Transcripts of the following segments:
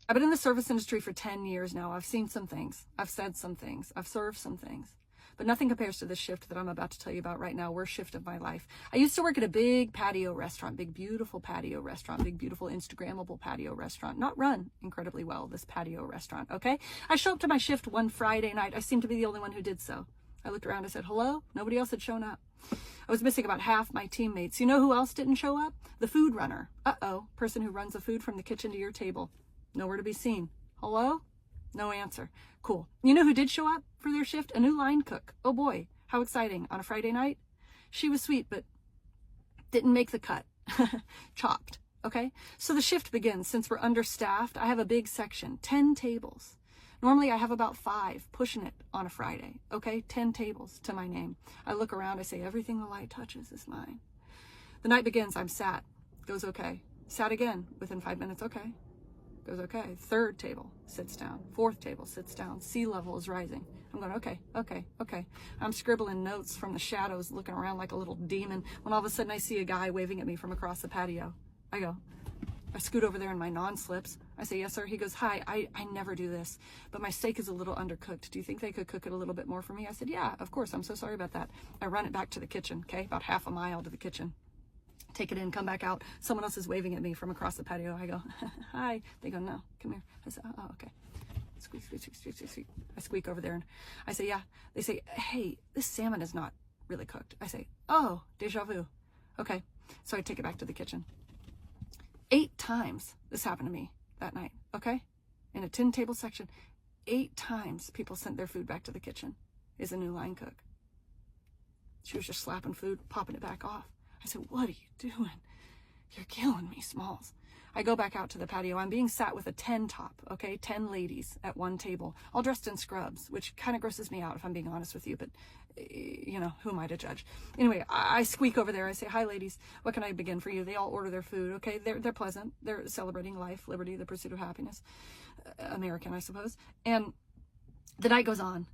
I've been in the service industry for 10 years now. I've seen some things. I've said some things. I've served some things. But nothing compares to the shift that I'm about to tell you about right now. Worst shift of my life. I used to work at a big patio restaurant, big, beautiful patio restaurant, big, beautiful Instagrammable patio restaurant. Not run incredibly well, this patio restaurant, okay? I show up to my shift one Friday night. I seemed to be the only one who did so. I looked around, I said, hello? Nobody else had shown up. I was missing about half my teammates. You know who else didn't show up? The food runner. Uh-oh, person who runs the food from the kitchen to your table. Nowhere to be seen. Hello? No answer. Cool. You know who did show up for their shift? A new line cook. Oh boy, how exciting. On a Friday night? She was sweet, but didn't make the cut. Chopped. Okay? So the shift begins. Since we're understaffed, I have a big section, 10 tables. Normally I have about 5, pushing it on a Friday. Okay? 10 tables to my name. I look around, I say, everything the light touches is mine. The night begins, I'm sat. Goes okay. Sat again, within 5 minutes, okay. Goes okay. 3rd table sits down. 4th table sits down. Sea level is rising. I'm going, okay, okay, okay. I'm scribbling notes from the shadows, looking around like a little demon, when all of a sudden I see a guy waving at me from across the patio. I scoot over there in my non-slips. I say, yes, sir. He goes, hi, I never do this, but my steak is a little undercooked. Do you think they could cook it a little bit more for me? I said, yeah, of course. I'm so sorry about that. I run it back to the kitchen, okay? About half a mile to the kitchen. Take it in, come back out. Someone else is waving at me from across the patio. I go, hi. They go, no, come here. I say, oh, okay. Squeak, squeak, squeak, squeak, squeak, squeak. I squeak over there and I say, yeah. They say, hey, this salmon is not really cooked. I say, oh, deja vu. Okay. So I take it back to the kitchen. 8 times this happened to me that night, okay? In a 10 table section, 8 times people sent their food back to the kitchen. Is a new line cook. She was just slapping food, popping it back off. I said, what are you doing? You're killing me, Smalls. I go back out to the patio. I'm being sat with a 10 top, okay? 10 ladies at one table, all dressed in scrubs, which kind of grosses me out if I'm being honest with you, but you know, who am I to judge? Anyway, I squeak over there. I say, hi, ladies. What can I begin for you? They all order their food, okay? They're pleasant. They're celebrating life, liberty, the pursuit of happiness. American, I suppose. And the night goes on.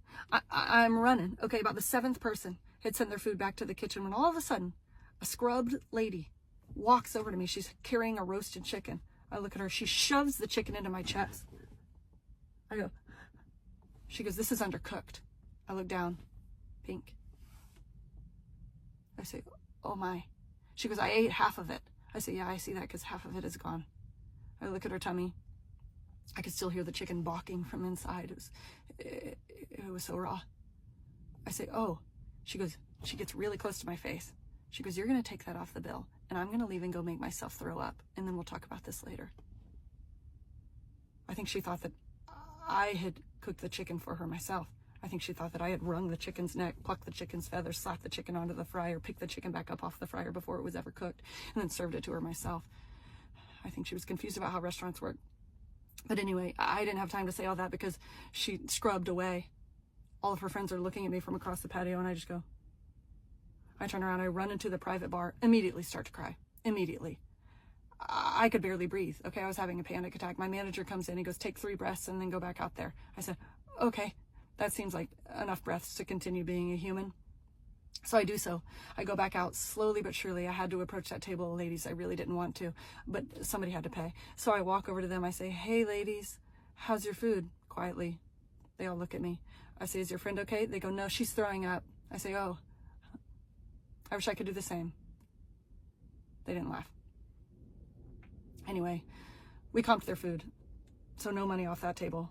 I'm running, okay? About the 7th person had sent their food back to the kitchen when all of a sudden, a scrubbed lady walks over to me. She's carrying a roasted chicken. I look at her. She shoves the chicken into my chest. I go, she goes, this is undercooked. I look down, pink. I say, oh my. She goes, I ate half of it. I say, yeah, I see that because half of it is gone. I look at her tummy. I could still hear the chicken balking from inside. It was so raw. I say, oh. She goes, she gets really close to my face. She goes, you're going to take that off the bill, and I'm going to leave and go make myself throw up, and then we'll talk about this later. I think she thought that I had cooked the chicken for her myself. I think she thought that I had wrung the chicken's neck, plucked the chicken's feathers, slapped the chicken onto the fryer, picked the chicken back up off the fryer before it was ever cooked, and then served it to her myself. I think she was confused about how restaurants work. But anyway, I didn't have time to say all that because she scrubbed away. All of her friends are looking at me from across the patio, and I just go. I turn around, I run into the private bar, immediately start to cry. Immediately. I could barely breathe. Okay, I was having a panic attack. My manager comes in, he goes, take 3 breaths and then go back out there. I said, okay, that seems like enough breaths to continue being a human. So I do so. I go back out slowly but surely. I had to approach that table of ladies. I really didn't want to, but somebody had to pay. So I walk over to them. I say, hey, ladies, how's your food? Quietly. They all look at me. I say, is your friend okay? They go, no, she's throwing up. I say, oh, I wish I could do the same. They didn't laugh. Anyway, we comped their food. So no money off that table.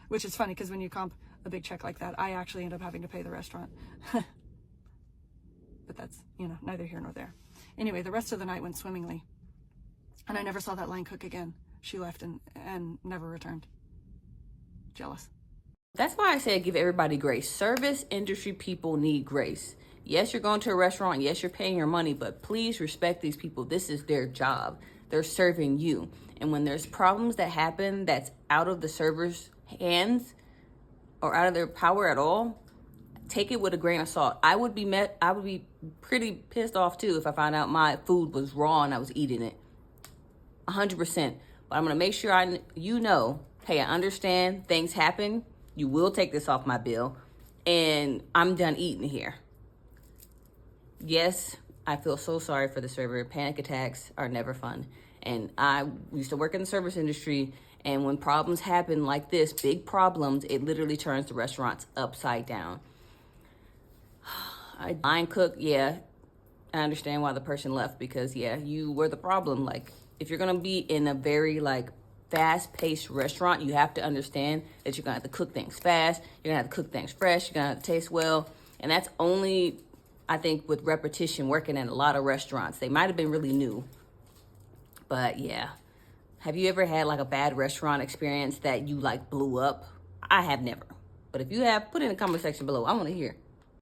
Which is funny because when you comp a big check like that, I actually end up having to pay the restaurant. But that's, you know, neither here nor there. Anyway, the rest of the night went swimmingly. And I never saw that line cook again. She left and never returned. Jealous. That's why I said give everybody grace. Service industry people need grace. Yes, you're going to a restaurant. Yes, you're paying your money, but please respect these people. This is their job. They're serving you. And when there's problems that happen that's out of the server's hands or out of their power at all, take it with a grain of salt. I would be pretty pissed off too if I found out my food was raw and I was eating it. 100%. But I'm going to make sure you know, hey, I understand things happen. You will take this off my bill and I'm done eating here. Yes, I feel so sorry for the server. Panic attacks are never fun. And I used to work in the service industry And when problems happen like this, big problems, it literally turns the restaurants upside down. Line cook, yeah, I understand why the person left, because yeah, you were the problem. Like, if you're gonna be in a very like fast-paced restaurant, you have to understand that you're gonna have to cook things fast, you're gonna have to cook things fresh, you're gonna have to taste well. And that's only, I think, with repetition, working in a lot of restaurants. They might have been really new, but yeah. Have you ever had like a bad restaurant experience that you like blew up? I have never. But if you have, put it in the comment section below. I want to hear.